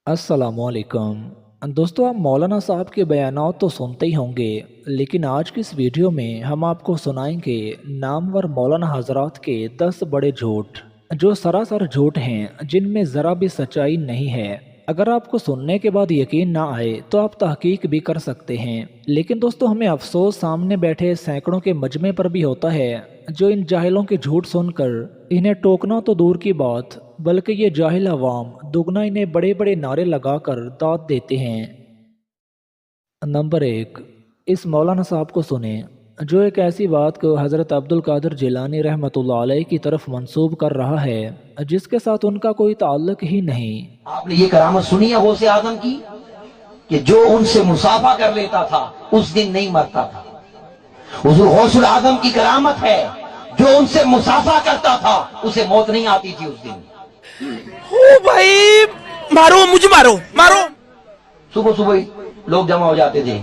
अस्सलामुअलैकुम दोस्तों, आप मौलाना साहब के बयानात तो सुनते ही होंगे, लेकिन आज की इस वीडियो में हम आपको सुनाएंगे नामवर मौलाना हजरात के 10 बड़े झूठ, जो सरासर झूठ हैं, जिनमें ज़रा भी सच्चाई नहीं है। अगर आपको सुनने के बाद यकीन ना आए तो आप तहकीक भी कर सकते हैं, लेकिन दोस्तों हमें अफसोस सामने बैठे सैकड़ों के मजमे पर भी होता है, जो इन जाहिलों के झूठ सुनकर इन्हें टोकना तो दूर की बात, बल्कि ये जाहिल अवाम दुगना इन्हें बड़े बड़े नारे लगाकर दाद देते हैं। नंबर 1, इस मौलाना साहब को सुने, जो एक ऐसी बात को हज़रत अब्दुल कादिर जिलानी रहमतुल्लाह अलैह की तरफ मंसूब कर रहा है जिसके साथ उनका कोई ताल्लुक ही नहीं। आपने ये करामत सुनी है गौसे आजम की कि जो उनसे मुसाफा कर लेता था उस दिन नहीं मरता था। हुजूर गौसुल आजम की करामत है, जो उनसे मुसाफा करता था उसे मौत नहीं आती थी उस दिन। ओ भाई मारो, मुझे मारो मारो। सुबह सुबह लोग जमा हो जाते थे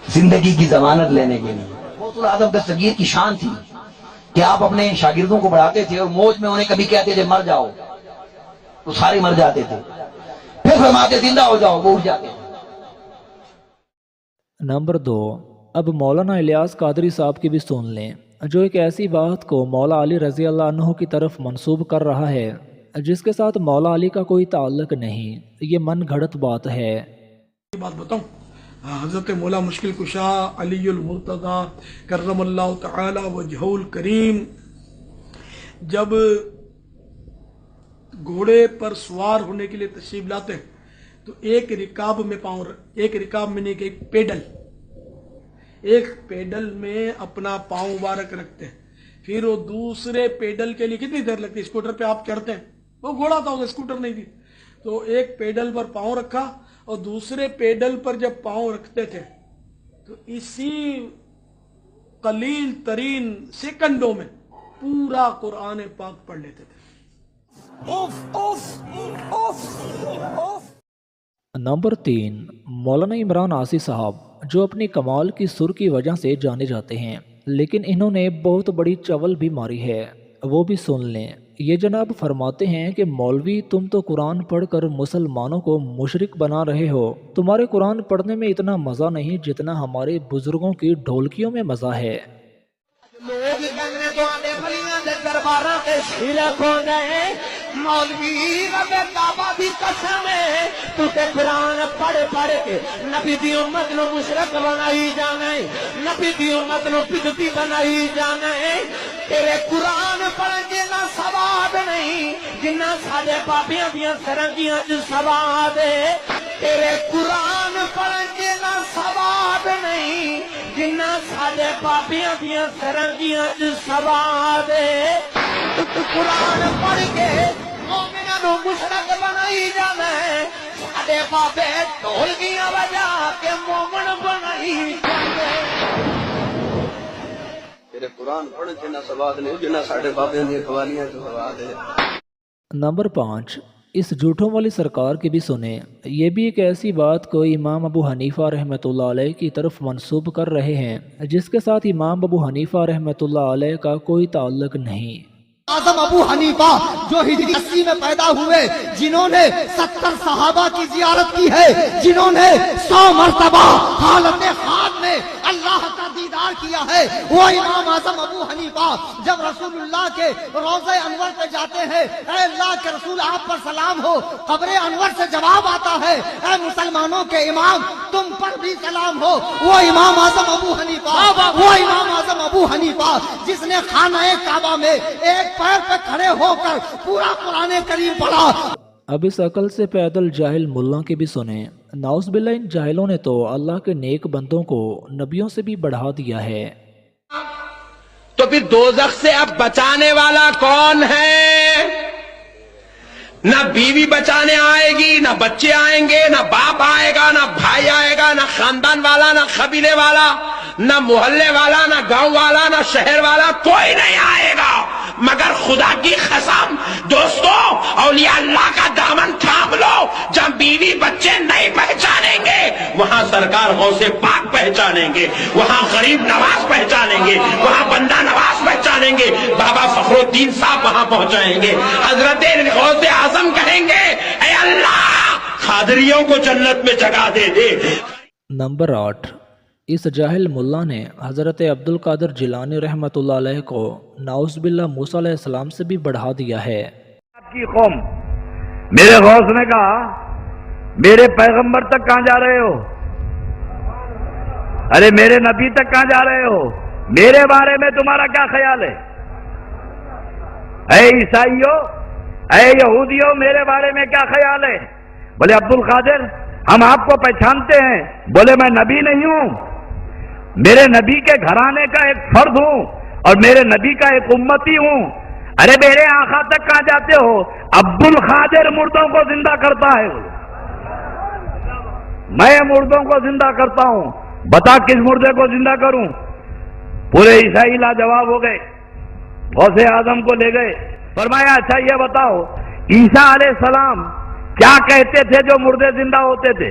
जिंदगी की जमानत लेने के लिए। गौसुल आजम दस्तगीर की शान थी कि आप अपने शागिर्दों को बढ़ाते थे और मौज में उन्हें कभी कहते थे मर जाओ तो सारे मर जाते थे, फिर फरमाते जिंदा हो जाओ, वो उठ जाते थे। नंबर 2, अब मौलाना इलियास कादरी साहब की भी सुन लें, जो एक ऐसी बात को मौला अली रजी अल्लाह अन्हु की तरफ मंसूब कर रहा है जिसके साथ मौला अली का कोई ताल्लुक नहीं। ये मन घड़त बात है। बात बताऊं, हजरत मौला मुश्किल कुशा अलीउल मुर्तज़ा करमल्लाहु तआला वजहुल करीम जब घोड़े पर सवार होने के लिए तशरीफ लाते हैं तो एक रिकाब में एक पेडल में अपना पांव मुबारक रखते हैं, फिर वो दूसरे पेडल के लिए कितनी देर लगती है? स्कूटर पे आप चढ़ते हैं, वो घोड़ा था, वो स्कूटर नहीं थी, तो एक पेडल पर पांव रखा और दूसरे पेडल पर जब पांव रखते थे तो इसी कलील तरीन सेकंडों में पूरा कुरान पाक पढ़ लेते थे। नंबर 3, मौलाना इमरान आसी साहब, जो अपनी कमाल की सुर की वजह से जाने जाते हैं, लेकिन इन्होंने बहुत बड़ी चवल भी मारी है, वो भी सुन लें। ये जनाब फरमाते हैं कि मौलवी तुम तो कुरान पढ़कर मुसलमानों को मुशरिक बना रहे हो। तुम्हारे कुरान पढ़ने में इतना मज़ा नहीं जितना हमारे बुजुर्गों की ढोलकियों में मज़ा है। मौलवी रबे काबा दी कसम है, तू ते कुरान पढ़ पढ़ के नबी दी उम्मत नु मुशरक बनाई जाना है, नबी दी उम्मत नु बिदती बनाई जाना है। तेरे कुरान पढ़न जिन्ना सवाब नहीं जिन्ना साडे बाबियां दियां सरंगियां च सवाब है। तेरे कुरान पढ़न जिन्ना सवाब नहीं जिन्ना साडे बाबियां दियां सरंगियां च सवाब है। तू कुरान पढ़ के मोमिना नु मुशरक बनाई जाना है, साडे बाबे ढोलकियां बजा के मोमन बनाई जाने। तेरे कुरान पढ़ने जिन्ना सवाद नहीं जिन्ना साडे बाबियां दी कवालियां च सवाद है। नंबर 5, इस झूठों वाली सरकार की भी सुने। ये भी एक ऐसी बात को इमाम अबू हनीफा रहमतुल्लाह अलैह की तरफ मंसूब कर रहे हैं जिसके साथ इमाम अबू हनीफा रहमतुल्लाह अलैह का कोई ताल्लुक नहीं। आजम अबू हनीफा जो हिजरी 80 में पैदा हुए, जिन्होंने 70 सहाबा की जियारत की है, जिन्होंने 100 मरतबा हालत हाल में अल्लाह का दीदार किया है, वो इमाम आजम अबू हनीफा जब रसूलुल्लाह के रोज़े अनवर पे जाते हैं, ऐ अल्लाह के रसूल आप पर सलाम हो, कब्रे अनवर से जवाब आता है, ऐ मुसलमानों के इमाम तुम पर भी सलाम हो। वो इमाम आजम अबू हनीफा जिसने खाना काबा में एक पैर पे खड़े होकर पूरा कुरान करीम पढ़ा। अब इस अकल से पैदल जाहिल मुल्ला के भी सुने। नाउज़ बिल्लाह, इन जाहिलों ने तो अल्लाह के नेक बंदों को नबियों से भी बढ़ा दिया है। तो फिर दोज़ख से अब बचाने वाला कौन है? ना बीवी बचाने आएगी, ना बच्चे आएंगे, ना बाप आएगा, ना भाई आएगा, ना खानदान वाला, ना कबीले वाला, ना मोहल्ले वाला, ना गांव वाला, ना शहर वाला, कोई नहीं आएगा मगर खुदा की कसम दोस्तों, औलिया अल्लाह का दामन थाम लो। जब बीवी बच्चे नहीं पहचानेंगे वहां सरकार गौसे पाक पहचानेंगे, वहां गरीब नवाज पहचानेंगे, वहां बंदा नवाज पहचानेंगे, बाबा फखरुद्दीन साहब वहां पहुंचाएंगे, हजरत गौसे आजम कहेंगे ऐ अल्लाह कादरियों को जन्नत में जगह दे दे। नंबर 8, इस जाहिल मुल्ला ने हज़रत अब्दुल कादिर जिलानी रहमतुल्लाह अलैह को नाउज़ुबिल्लाह मूसा अलैहिस्सलाम से भी बढ़ा दिया है। आपकी कौम, मेरे गौस ने कहा मेरे पैगंबर तक कहां जा रहे हो? अरे मेरे नबी तक कहां जा रहे हो? मेरे बारे में तुम्हारा क्या ख्याल है? ऐ ईसाइयों, ऐ यहूदियों, मेरे बारे में क्या ख्याल है? बोले अब्दुल कादिर, हम आपको पहचानते हैं। बोले मैं नबी नहीं हूं, मेरे नबी के घराने का एक फर्द हूं और मेरे नबी का एक उम्मती हूं। अरे मेरे आका तक कहां जाते हो? अब्दुल कादिर मुर्दों को जिंदा करता है, मैं मुर्दों को जिंदा करता हूं। बता किस मुर्दे को जिंदा करूं? पूरे ईसाई लाजवाब हो गए, गौसे आजम को ले गए। फरमाया अच्छा ये बताओ, ईसा अलैहिस्सलाम क्या कहते थे जो मुर्दे जिंदा होते थे?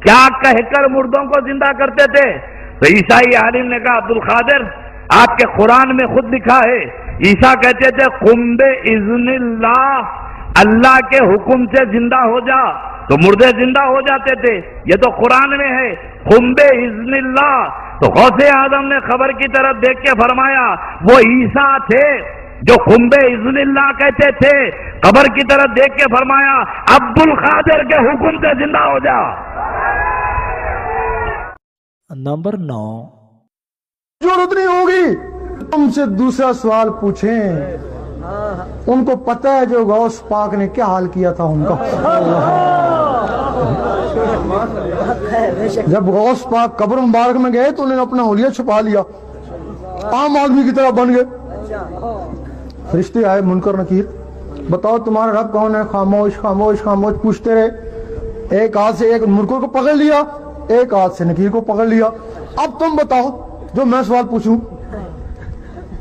क्या कहकर मुर्दों को जिंदा करते थे? तो ईसाई आलिम ने कहा अब्दुल कादिर, आपके कुरान में खुद लिखा है, ईसा कहते थे कुम बे इज़्निल्लाह, अल्लाह के हुक्म से जिंदा हो जा, तो मुर्दे जिंदा हो जाते थे। ये तो कुरान में है, कुम बे इज़्निल्लाह। तो गौसे आजम ने खबर की तरफ देख के फरमाया वो ईसा थे जो कुंबे इज़्निल्लाह कहते थे। खबर की तरफ देख के फरमाया अब्दुल कादिर के हुक्म से जिंदा हो जा। नंबर 9, जरूरत नहीं होगी तुमसे दूसरा सवाल पूछें, उनको पता है जो गौस पाक ने क्या हाल किया था उनका। जब गौस पाक कब्र मुबारक में गए तो उन्होंने अपना हुलिया छुपा लिया, आम आदमी की तरह बन गए। फरिश्ते आए मुनकर नकीर, बताओ तुम्हारा रब कौन है? खामोश खामोश खामोश पूछते रहे। एक हाथ से एक मुनकर को पकड़ लिया, एक हाथ से नकीर को पकड़ लिया। अब तुम बताओ जो मैं सवाल पूछूं।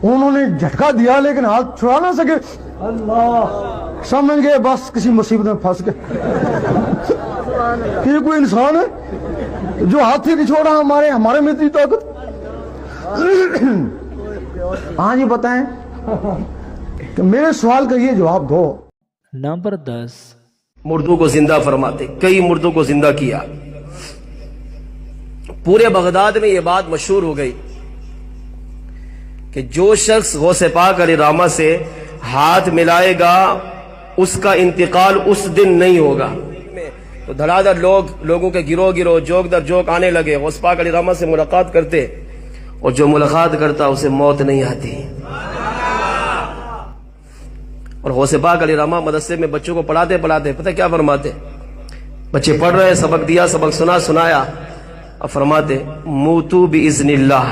उन्होंने झटका दिया लेकिन हाथ छुड़ा ना सके। अल्लाह, समझ गए बस किसी मुसीबत में फंस गए। ये कोई इंसान है जो हाथी की छोड़ा हमारे में इतनी ताकत। हाँ जी बताएं कि मेरे सवाल का ये जवाब दो। नंबर 10, मुर्दों को जिंदा फरमाते, कई मुर्दों को जिंदा किया। पूरे बगदाद में यह बात मशहूर हो गई कि जो शख्स गौसे पाक अलैहिर्रहमा से हाथ मिलाएगा उसका इंतकाल उस दिन नहीं होगा। तो धड़ाधड़ लोगों के गिरोह जोक दर जोक आने लगे, गौस पाक अलैहिर्रहमा से मुलाकात करते, और जो मुलाकात करता उसे मौत नहीं आती। और गौसे पाक अलैहिर्रहमा मदरसे में बच्चों को पढ़ाते पढ़ाते पता क्या फरमाते? बच्चे पढ़ रहे, सबक दिया, सबक सुनाया, अब फरमाते मूतू बिइज़्निल्लाह,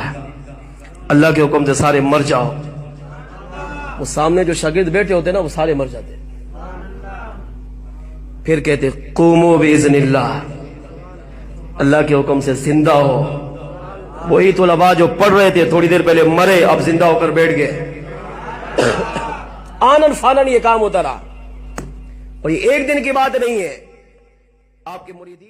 अल्लाह के हुक्म से सारे मर जाओ। वो सामने जो शागिर्द बैठे होते ना वो सारे मर जाते। फिर कहते क़ूमू बिइज़्निल्लाह, अल्लाह के हुक्म से जिंदा हो। वही तुलबा जो पढ़ रहे थे थोड़ी देर पहले मरे, अब जिंदा होकर बैठ गए। आनन फानन ये काम होता रहा, और ये एक दिन की बात नहीं है। आपके मुरीदीन